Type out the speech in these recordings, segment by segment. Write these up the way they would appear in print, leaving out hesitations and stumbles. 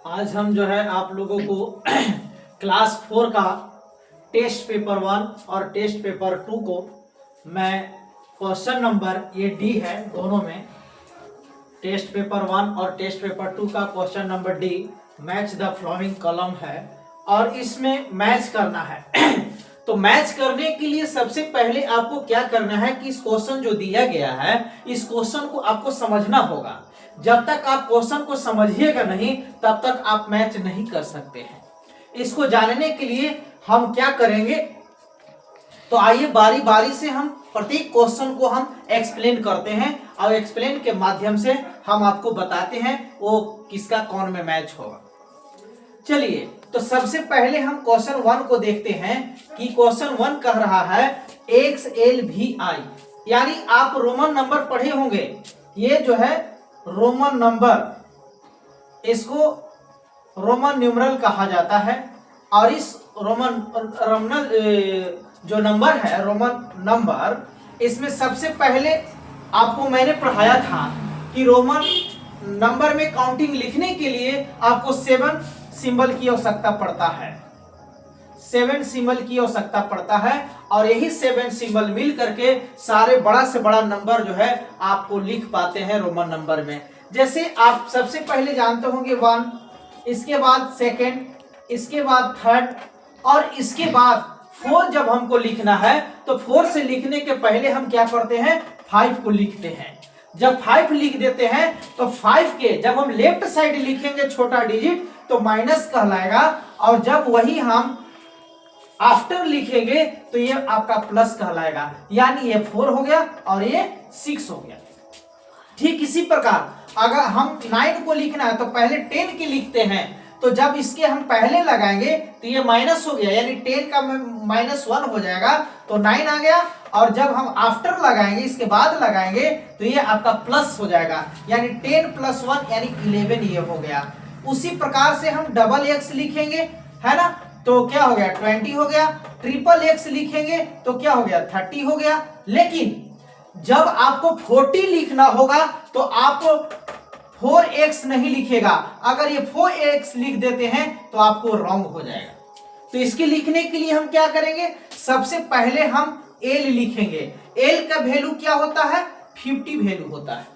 आज हम जो है आप लोगों को क्लास 4 का टेस्ट पेपर 1 और टेस्ट पेपर 2 को मैं क्वेश्चन नंबर ये डी है दोनों में, टेस्ट पेपर 1 और टेस्ट पेपर 2 का question number D match the following column है और इसमें मैच करना है। तो मैच करने के लिए सबसे पहले आपको क्या करना है कि इस क्वेश्चन जो दिया गया है इस क्वेश्चन को आपको समझना होगा। जब तक आप क्वेश्चन को समझिएगा नहीं तब तक आप मैच नहीं कर सकते हैं। इसको जानने के लिए हम क्या करेंगे, तो आइए बारी बारी से हम प्रत्येक क्वेश्चन को हम एक्सप्लेन करते हैं और एक्सप्लेन के माध्यम से हम आपको बताते हैं वो किसका कौन में मैच होगा। चलिए तो सबसे पहले हम क्वेश्चन 1 को देखते हैं कि क्वेश्चन 1 कह रहा है XLVI, यानी आप रोमन नंबर पढ़े होंगे। ये जो है रोमन नंबर, इसको रोमन न्यूमरल कहा जाता है और इस रोमन जो नंबर है रोमन नंबर, इसमें सबसे पहले आपको मैंने पढ़ाया था कि रोमन नंबर में काउंटिंग लिखने के लिए आपको 7 सिंबल की आवश्यकता पड़ता है, 7 सिंबल की आवश्यकता पड़ता है और यही 7 सिंबल मिल करके सारे बड़ा से बड़ा नंबर जो है आपको लिख पाते हैं रोमन नंबर में। जैसे आप सबसे पहले जानते होंगे 1, इसके बाद सेकंड, इसके बाद थर्ड और इसके बाद 4 जब हमको लिखना है तो 4 से लिखने के पहले हम क्या करते हैं 5 को लिखते हैं। जब 5 लिख देते हैं तो 5 के जब हम लेफ्ट साइड लिखेंगे छोटा डिजिट तो माइनस कहलाएगा और जब वही हम आफ्टर लिखेंगे तो ये आपका प्लस कहलाएगा, यानी ये 4 हो गया और ये 6 हो गया। ठीक इसी प्रकार अगर हम 9 को लिखना है तो पहले 10 के लिखते हैं, तो जब इसके हम पहले लगाएंगे तो ये माइनस हो गया, यानी 10 का -1 हो जाएगा तो 9 आ गया और जब हम आफ्टर लगाएंगे इसके बाद लगाएंगे तो ये आपका प्लस हो जाएगा, यानी 10 + 1 यानी 11 ये हो गया। उसी प्रकार से हम डबल एक्स लिखेंगे, है ना, तो क्या हो गया 20 हो गया। ट्रिपल एक्स लिखेंगे तो क्या हो गया 30 हो गया। लेकिन जब आपको 40 लिखना होगा तो आप 4x नहीं लिखेगा, अगर ये 4x लिख देते हैं तो आपको रॉन्ग हो जाएगा। तो इसके लिखने के लिए हम क्या करेंगे, सबसे पहले हम L लिखेंगे। L का वैल्यू क्या होता है 50 वैल्यू होता है,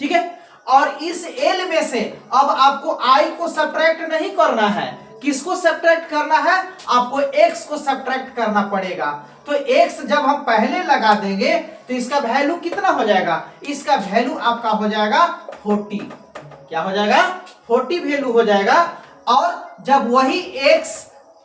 ठीक है। और इस L में से अब आपको I को सब्ट्रैक्ट नहीं करना है, किसको सब्ट्रैक्ट करना है, आपको x को सब्ट्रैक्ट करना पड़ेगा। तो x जब हम पहले लगा देंगे तो इसका वैल्यू कितना हो जाएगा, इसका वैल्यू आपका हो जाएगा 40, क्या हो जाएगा 40 वैल्यू हो जाएगा। और जब वही x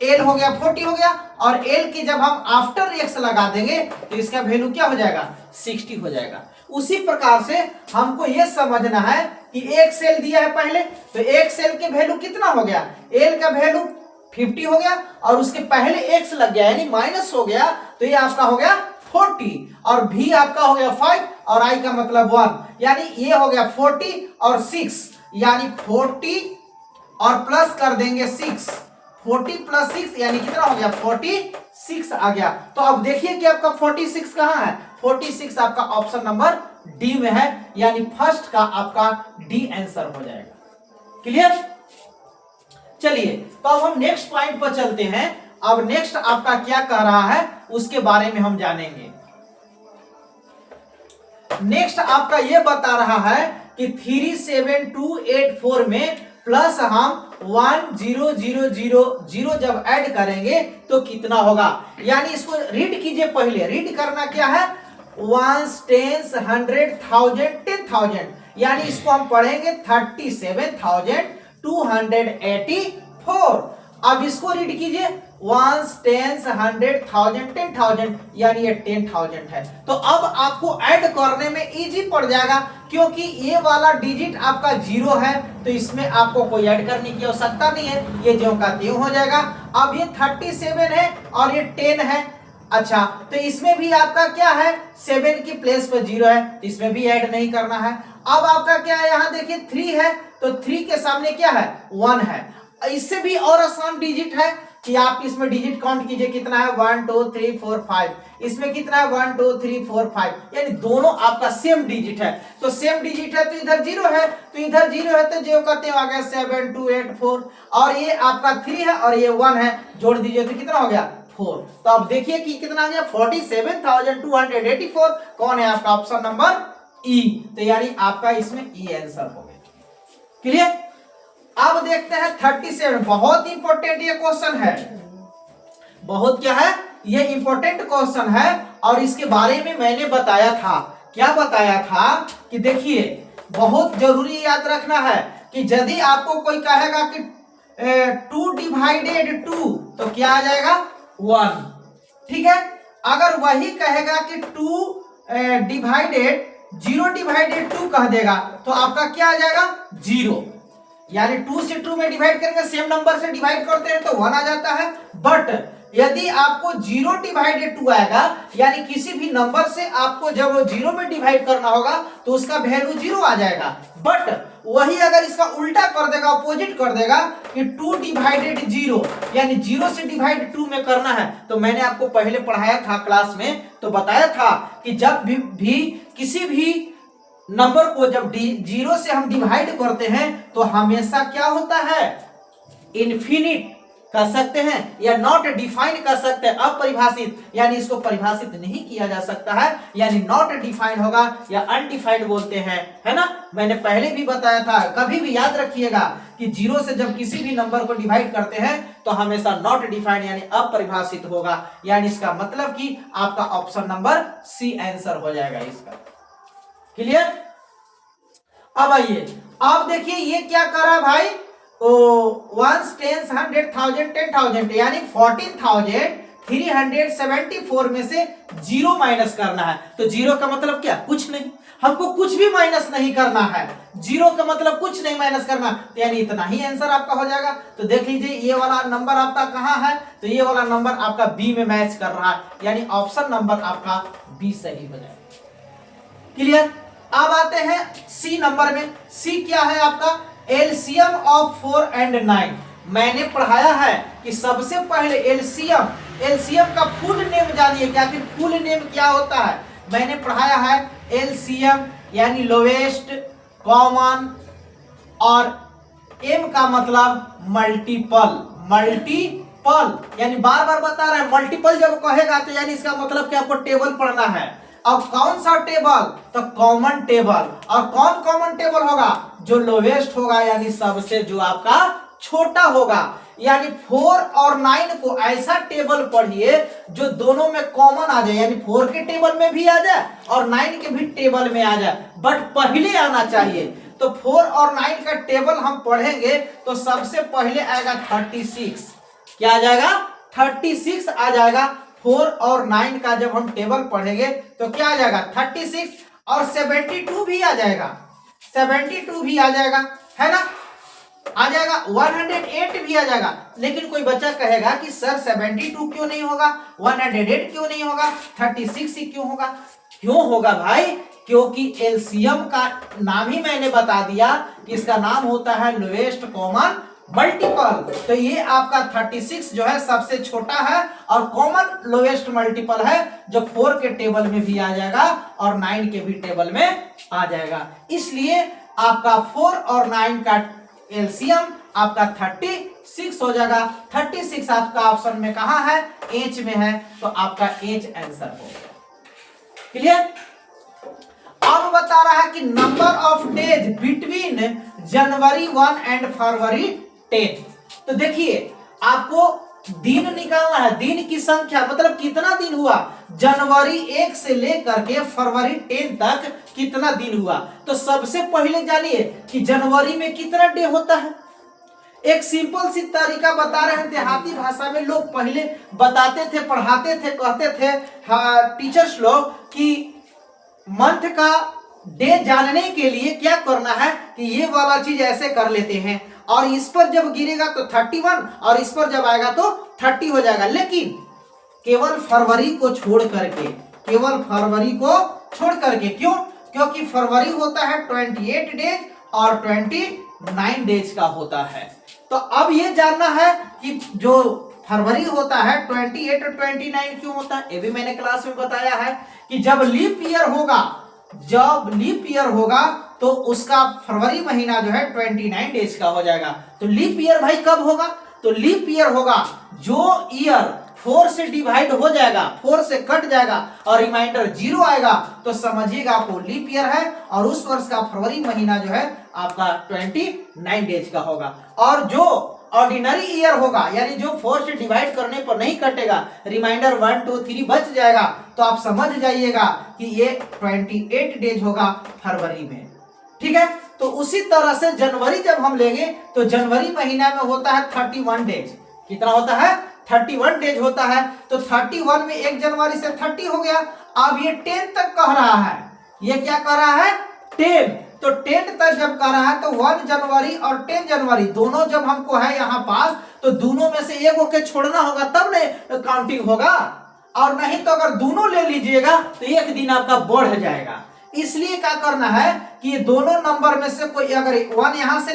L हो गया 40 हो गया और L के जब हम आफ्टर x लगा देंगे तो इसका वैल्यू क्या हो जाएगा 60 हो जाएगा। उसी प्रकार से हमको यह समझना है कि एक सेल दिया है पहले, तो एक सेल के वैल्यू कितना हो गया, L का वैल्यू 50 हो गया और उसके पहले x लग गया यानी माइनस हो गया, तो ये आपका हो गया 40 और V आपका हो गया 5 और I का मतलब 1, यानी ये हो गया 40 और 6, यानी 40 और प्लस कर देंगे 6, 40 + 6 यानी कितना हो गया 46 आ गया। तो अब देखिए कि आपका 46 कहां है, 46 आपका ऑप्शन नंबर डी में है, यानी फर्स्ट का आपका डी आंसर हो जाएगा। क्लियर। चलिए तो अब हम नेक्स्ट पॉइंट पर चलते हैं। अब नेक्स्ट आपका क्या कह रहा है उसके बारे में हम जानेंगे। नेक्स्ट आपका यह बता रहा है कि 37284 में प्लस हम 10000 जब ऐड करेंगे तो कितना होगा, यानी इसको रीड कीजिए। पहले रीड करना क्या है, 1s 10s 100 1000 10,000, यानी इसको हम पढ़ेंगे 37,284। अब इसको रीड कीजिए 1s 10s 100 1000 10,000, यानी ये 10,000 है। तो अब आपको ऐड करने में इजी पड़ जाएगा क्योंकि ये वाला डिजिट आपका 0 है तो इसमें आपको कोई ऐड करने की आवश्यकता नहीं है, ये ज्यों का त्यों हो जाएगा। अब ये 37 है और ये 10 है, अच्छा तो इसमें भी आपका क्या है 7 की प्लेस पर 0 है तो इसमें भी ऐड नहीं करना है। अब आपका क्या है, यहाँ देखिए 3 है तो 3 के सामने क्या है 1 है। इससे भी और आसान डिजिट है कि आप इसमें डिजिट काउंट कीजिए कितना है 1 2 3 4 5, इसमें कितना है 1 2 3 4 5, यानी दोनों आपका सेम डिजिट है। तो सेम डिजिट है तो इधर 0 है, तो इधर 0 है तो जो करते हैं आ गया 7 2 8 4, और ये आपका 3 है और ये 1 है, जोड़ दीजिए तो कितना हो गया 4। तो अब देखिए कि कितना आ गया 47,284। कौन है आपका ऑप्शन नंबर ई, तो यानी आपका इसमें ई आंसर हो गया। क्लियर। अब देखते हैं 37, बहुत इंपॉर्टेंट ये क्वेश्चन है, बहुत क्या है ये इंपॉर्टेंट क्वेश्चन है, और इसके बारे में मैंने बताया था। क्या बताया था कि देखिए बहुत जरूरी याद रखना है कि यदि आपको कोई कहेगा कि 2 डिवाइडेड 2 तो क्या आ जाएगा 1, ठीक है। अगर वही कहेगा कि 2 डिवाइडेड 0 डिवाइडेड 2 कह देगा तो आपका क्या आ जाएगा 0, यानी 2 से 2 में डिवाइड करेंगे, सेम नंबर से डिवाइड करते हैं तो 1 आ जाता है। बट यदि आपको 0 डिवाइडेड 2 आएगा, यानी किसी भी नंबर से आपको जब 0 में डिवाइड करना होगा तो उसका वैल्यू 0 आ जाएगा। बट वही अगर इसका उल्टा कर देगा, अपोजिट कर देगा कि 2 डिवाइडेड 0, यानी 0 से डिवाइड 2 में करना है, तो मैंने आपको पहले पढ़ाया था क्लास में, तो बताया था कि जब भी किसी भी नंबर को जब 0 से हम डिवाइड करते हैं तो हमेशा क्या होता है इनफिनिट कर सकते हैं या नॉट डिफाइन कर सकते हैं, अपरिभाषित, यानी इसको परिभाषित नहीं किया जा सकता है, यानी नॉट डिफाइन होगा या अनडिफाइंड बोलते हैं, है ना। मैंने पहले भी बताया था, कभी भी याद रखिएगा कि 0 से जब किसी भी नंबर को डिवाइड करते हैं तो हमेशा नॉट डिफाइंड यानी अपरिभाषित होगा, यानी इसका मतलब कि आपका ऑप्शन नंबर सी आंसर हो जाएगा इसका। क्लियर। अब आइए, अब देखिए ये क्या कर रहा है भाई, वंस टेंस 100,000 10,000, यानी 14,374 में से 0 माइनस करना है। तो 0 का मतलब क्या, कुछ नहीं, हमको कुछ भी माइनस नहीं करना है, 0 का मतलब कुछ नहीं माइनस करना, तो यानी इतना ही आंसर आपका हो जाएगा। तो देख लीजिए ये वाला नंबर आपका कहाँ है, तो ये वाला नंबर आपका बी में मैच कर रहा है, यानी ऑप्शन नंबर आपका बी सही हो जाएगा। क्लियर। अब आते हैं सी नंबर में। सी क्या है आपका, एलसीएम ऑफ 4 and 9। मैंने पढ़ाया है कि सबसे पहले एलसीएम का फुल नेम जानिए, क्या कि फुल नेम क्या होता है। मैंने पढ़ाया है एलसीएम यानी लोवेस्ट कॉमन, और एम का मतलब मल्टीपल, यानी बार बार बता रहे हैं मल्टीपल जब कहेगा तो यानी इसका मतलब कि आपको टेबल पढ़ना है। अब कौन सा टेबल, तो कॉमन टेबल, और कौन कॉमन टेबल होगा, जो लोवेस्ट होगा, यानी सबसे जो आपका छोटा होगा, यानी 4 और 9 को ऐसा टेबल पढ़िए जो दोनों में कॉमन आ जाए, यानी 4 के टेबल में भी आ जाए और 9 के भी टेबल में आ जाए, बट पहले आना चाहिए। तो 4 और 9 का टेबल हम पढ़ेंगे तो सबसे पहले आएगा 36, क्या आ जाएगा 36 आ जाएगा। 4 और 9 का जब हम टेबल पढ़ेंगे तो क्या आ जाएगा 36, और 72 भी आ जाएगा, 72 भी आ जाएगा, है ना, आ जाएगा। 108 भी आ जाएगा। लेकिन कोई बच्चा कहेगा कि सर 72 क्यों नहीं होगा, 108 क्यों नहीं होगा, 36 ही क्यों होगा। क्यों होगा भाई, क्योंकि एलसीएम का नाम ही मैंने बता दिया कि इसका नाम होता है लोएस्ट कॉमन मल्टीपल। तो ये आपका 36 जो है सबसे छोटा है और कॉमन लोएस्ट मल्टीपल है, जो 4 के टेबल में भी आ जाएगा और 9 के भी टेबल में आ जाएगा। इसलिए आपका 4 और 9 का एलसीएम आपका 36 हो जाएगा। 36 आपका ऑप्शन में कहां है, एच में है, तो आपका एच आंसर हो गया। क्लियर। अब बता रहा है कि number of days between January 1 and February 10। तो देखिए आपको दिन निकालना है, दिन की संख्या मतलब कितना दिन हुआ, जनवरी 1 से लेकर के फरवरी 10 तक कितना दिन हुआ। तो सबसे पहले जानिए कि जनवरी में कितना डे होता है। एक सिंपल सी तरीका बता रहे हैं, देहाती भाषा में लोग पहले बताते थे, पढ़ाते थे, कहते थे टीचर्स लोग कि मंथ का डे जानने के लिए क्या करना है कि ये वाला चीज ऐसे कर लेते हैं, और इस पर जब गिरेगा तो 31 और इस पर जब आएगा तो 30 हो जाएगा। लेकिन केवल फरवरी को छोड़ करके, केवल फरवरी को छोड़ करके, क्यों, क्योंकि फरवरी होता है 28 डेज और 29 डेज का होता है। तो अब ये जानना है कि जो फरवरी होता है 28 और 29 क्यों होता है, ये भी मैंने क्लास में बताया है कि जब लीप ईयर होगा तो उसका फरवरी महीना जो है 29 डेज का हो जाएगा। तो लीप ईयर भाई कब होगा, तो लीप ईयर होगा जो ईयर 4 से डिवाइड हो जाएगा, 4 से कट जाएगा और रिमाइंडर 0 आएगा, तो समझिएगा आपको लीप ईयर है और उस वर्ष का फरवरी महीना जो है आपका 29 डेज का होगा। और जो ऑर्डिनरी ईयर होगा यानी जो 4 से डिवाइड करने पर नहीं कटेगा, रिमाइंडर 1 2 3 बच जाएगा, तो आप समझ जाइएगा कि ये 28 डेज होगा फरवरी में। ठीक है, तो उसी तरह से जनवरी जब हम लेंगे तो जनवरी महीना में होता है 31 डेज। कितना होता है, 31 डेज होता है। तो 31 में 1 जनवरी से 30 हो गया। अब ये 10 तक कह रहा है, ये क्या कह रहा है 10, तो 10 तक जब कह रहा है तो 1 जनवरी और 10 जनवरी दोनों जब हमको है यहाँ पास, तो दोनों में से एक होके छोड़ना होगा तब नहीं काउंटिंग होगा, और नहीं तो अगर दोनों ले लीजिएगा तो एक दिन आपका बढ़ जाएगा। इसलिए क्या करना है कि ये दोनों नंबर में से कोई अगर 1 यहाँ से,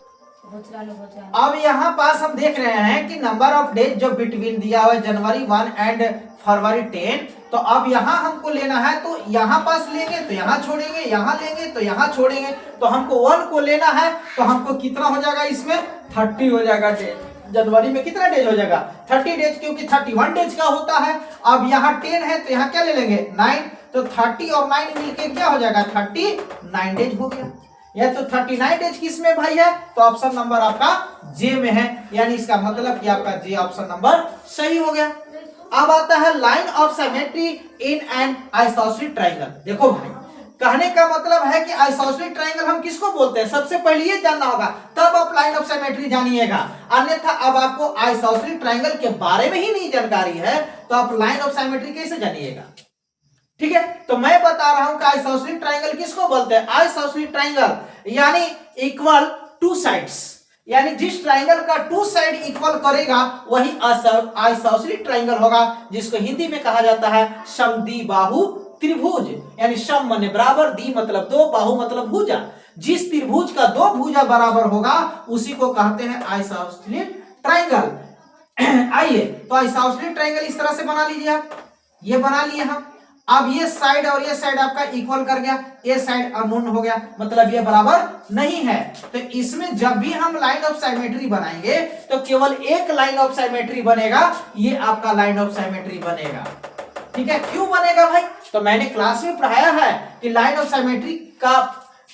अब यहाँ पास हम देख रहे हैं कि नंबर ऑफ डेज जो बिटवीन दिया हुआ है जनवरी 1 एंड फरवरी 10, तो अब यहाँ हमको लेना है, तो यहाँ पास लेंगे तो यहाँ छोड़ेंगे, यहाँ लेंगे तो यहाँ छोड़ेंगे, तो हमको 1 को लेना है, तो हमको कितना हो जाएगा इसमें 30 हो जाएगा डेज। जनवरी में कितना डेज हो जाएगा 30 डेज, क्योंकि 31 डेज का होता है। अब यहाँ 10 है तो यहाँ क्या ले लेंगे 9, तो 30 और 9 मिलके क्या हो जाएगा 39 डेज हो गया। यह तो 39 डेज किस में भाई है, तो ऑप्शन नंबर आपका जे में है, यानी इसका मतलब कि आपका जे ऑप्शन नंबर सही हो गया। अब आता है line of symmetry in an isosceles triangle. देखो भाई, कहने का मतलब है कि आइसोसेलेस ट्रायंगल हम किसको बोलते हैं, सबसे पहले ये जानना होगा, तब आप लाइन ऑफ सिमेट्री जानिएगा। अन्यथा अब आपको आइसोसेलेस ट्रायंगल के बारे में ही नहीं जानकारी है तो आप लाइन ऑफ सिमेट्री कैसे जानिएगा। ठीक है, तो मैं बता रहा हूं कि आइसोसेलेस ट्रायंगल किसको बोलते हैं, आइसोसेलेस ट्रायंगल यानी इक्वल टू साइड्स, यानी जिस ट्रायंगल का 2 साइड इक्वल करेगा वही आइसोसेलेस ट्रायंगल होगा, जिसको हिंदी में कहा जाता है समद्विबाहु त्रिभुज। यानी सम माने बराबर, दी मतलब 2, बाहु मतलब भुजा। जिस त्रिभुज का 2 भुजा बराबर होगा उसी को कहते हैं आइसोसेलेस ट्रायंगल। आइए, तो आइसोसेलेस ट्रायंगल इस तरह से बना लीजिए आप, ये बना लिए हम। अब ये साइड और ये साइड आपका इक्वल कर गया, ये साइड अननोन हो गया, मतलब ये बराबर नहीं है। तो इसमें जब भी हम लाइन ऑफ सिमेट्री बनाएंगे तो केवल एक लाइन ऑफ सिमेट्री बनेगा, ये आपका लाइन ऑफ सिमेट्री बनेगा। ठीक है, क्यों बनेगा भाई, तो मैंने क्लास में पढ़ाया है कि लाइन ऑफ सिमेट्री का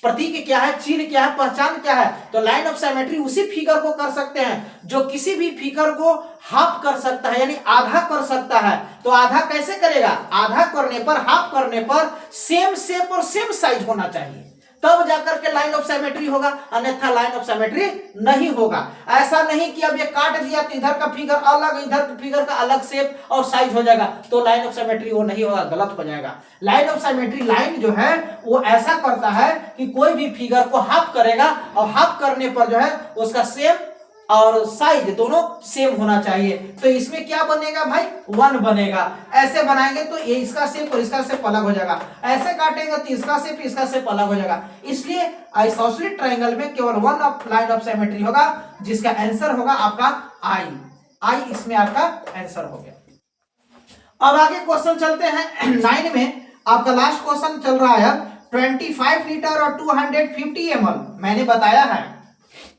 प्रतीक क्या है, चिन्ह क्या है, पहचान क्या है। तो लाइन ऑफ सिमेट्री उसी फिगर को कर सकते हैं जो किसी भी फिगर को हाफ कर सकता है, यानी आधा कर सकता है। तो आधा कैसे करेगा, आधा करने पर, हाफ करने पर सेम शेप और सेम साइज होना चाहिए, तब जाकर के लाइन ऑफ सिमेट्री होगा, अन्यथा लाइन ऑफ सिमेट्री नहीं होगा। ऐसा नहीं कि अब ये काट दिया तो इधर का फिगर अलग, इधर का फिगर का अलग शेप और साइज हो जाएगा, तो लाइन ऑफ सिमेट्री वो नहीं होगा, गलत हो जाएगा। लाइन ऑफ सिमेट्री लाइन जो है वो ऐसा करता है कि कोई भी फिगर को हाफ करेगा और हाफ करने पर जो है उसका सेम और साइज दोनों सेम होना चाहिए। तो इसमें क्या बनेगा भाई 1 बनेगा। ऐसे बनाएंगे तो ये इसका शेप और इसका शेप अलग हो जाएगा, ऐसे काटेंगे तो इसका शेप अलग हो जाएगा। इसलिए आइसोसेलेस ट्रायंगल में केवल 1 लाइन ऑफ सिमेट्री होगा, जिसका आंसर होगा आपका आई। इसमें आपका आंसर हो गया। अब आगे क्वेश्चन चलते हैं 9 में। आपका लास्ट क्वेश्चन चल रहा है 25 लीटर और 250 ml। मैंने बताया है,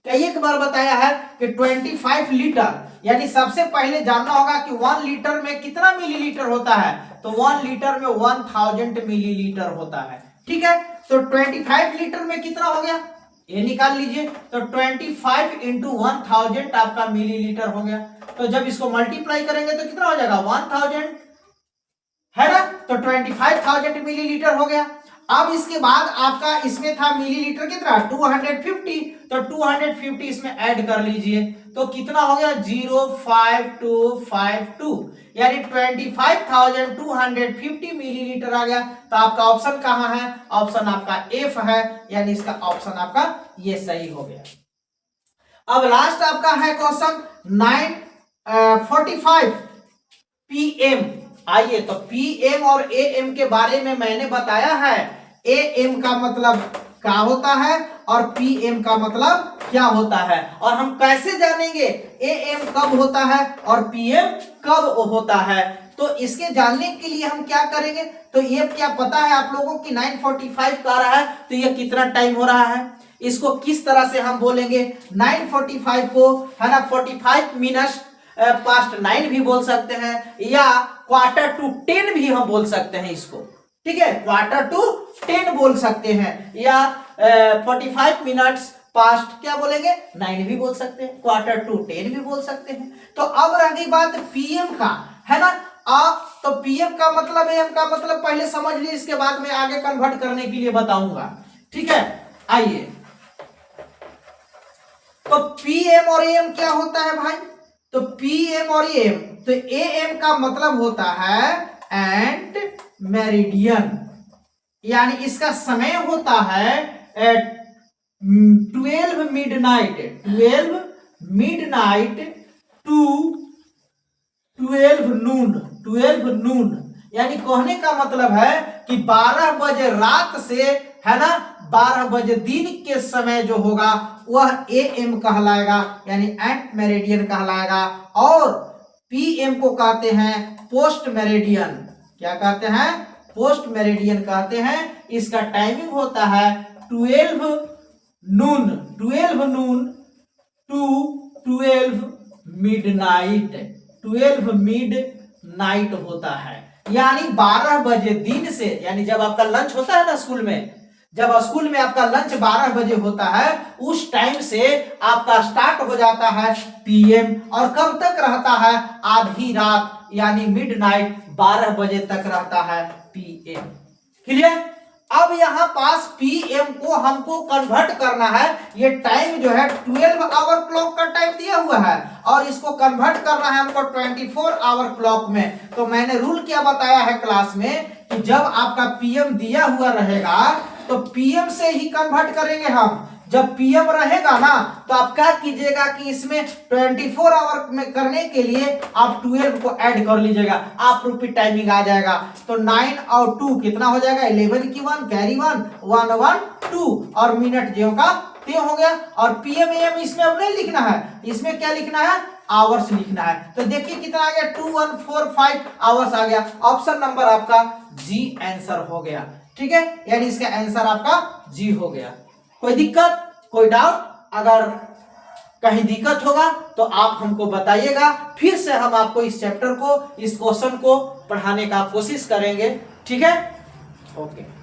एक बार बताया है कि 25 लीटर, यानी सबसे पहले जानना होगा कि 1 लीटर में कितना मिलीलीटर होता है, तो 1 लीटर में 1000 मिलीलीटर होता है। ठीक है, तो 25 लीटर में कितना हो गया ये निकाल लीजिए, तो 25 इंटू 1000 आपका मिलीलीटर हो गया। तो जब इसको मल्टीप्लाई करेंगे तो कितना हो जाएगा 1000 है ना, तो 25000 मिलीलीटर हो गया। अब इसके बाद आपका इसमें था मिलीलीटर कितना 250, तो 250 इसमें ऐड कर लीजिए, तो कितना हो गया 05252, यानी 25250 मिलीलीटर आ गया। तो आपका ऑप्शन कहाँ है, ऑप्शन आपका एफ है, यानी इसका ऑप्शन आपका ये सही हो गया। अब लास्ट आपका है क्वेश्चन 9:45 PM। आइए, तो PM और AM के बारे में मैंने बताया है। AM का मतलब क्या होता है और पीएम का मतलब क्या होता है, और हम कैसे जानेंगे एएम कब होता है और पीएम कब होता है। तो इसके जानने के लिए हम क्या करेंगे, तो ये क्या पता है आप लोगों की 9:45 का आ रहा है, तो ये कितना टाइम हो रहा है, इसको किस तरह से हम बोलेंगे। 9:45 को है ना 45 मिनट्स पास्ट 9 भी बोल सकते हैं, या 9:45 भी हम बोल सकते हैं इसको, ठीक है, 9:45 बोल सकते हैं, या 45 मिनट्स पास्ट क्या बोलेंगे 9 भी बोल सकते हैं, 9:45 भी बोल सकते हैं। तो अब रह गई बात पीएम का, है ना। तो पीएम का मतलब एम का मतलब पहले समझ लीजिए, इसके बाद में आगे कन्वर्ट करने के लिए बताऊंगा, ठीक है। आइए, तो पीएम और एम क्या होता है भाई, तो पीएम और एम, तो एएम का मतलब होता है एंट मेरिडियन, यानी इसका समय होता है 12 मिडनाइट टू 12 नून, यानी कहने का मतलब है कि 12 बजे रात से, है ना, 12 बजे दिन के समय जो होगा वह एएम कहलाएगा, यानी एंट मेरिडियन कहलाएगा। और पीएम को कहते हैं पोस्ट मेरिडियन, क्या कहते हैं, पोस्ट मेरिडियन कहते हैं। इसका टाइमिंग होता है 12 नून टू 12 मिडनाइट, 12 मिडनाइट होता है, यानी 12 बजे दिन से, यानी जब आपका लंच होता है ना स्कूल में, जब स्कूल में आपका लंच 12 बजे होता है, उस टाइम से आपका स्टार्ट हो जाता है पीएम, और कब तक रहता है, आधी रात, यानी मिडनाइट 12 बजे तक रहता है पीएम। क्लियर। अब यहाँ पास पीएम को हमको कन्वर्ट करना है, ये टाइम जो है 12 आवर क्लॉक का टाइम दिया हुआ है, और इसको कन्वर्ट करना है हमको 24 आवर क्लॉक में। तो मैंने रूल क्या बताया है क्लास में, कि जब आपका पीएम दिया हुआ रहेगा तो पीएम से ही कन्वर्ट करेंगे हम। जब पीएम रहेगा ना, तो आप क्या कीजिएगा कि इसमें 24 आवर में करने के लिए आप 12 को ऐड कर लीजिएगा, आप रूपी टाइमिंग आ जाएगा। तो 9 और 2 कितना हो जाएगा, 11 की 1 कैरी 1 1 1 2, और मिनट ज्यों का त्यों हो गया। और पीएम एएम इसमें अब नहीं लिखना है, इसमें क्या लिखना है, आवर्स लिखना है। तो देखिए कितना आ गया, 2145 आवर्स आ गया। ऑप्शन नंबर आपका जी आंसर हो गया, ठीक है, यानी इसका आंसर आपका जी हो गया। कोई दिक्कत, कोई डाउट, अगर कहीं दिक्कत होगा तो आप हमको बताइएगा, फिर से हम आपको इस चैप्टर को, इस क्वेश्चन को पढ़ाने का कोशिश करेंगे, ठीक है। ओके।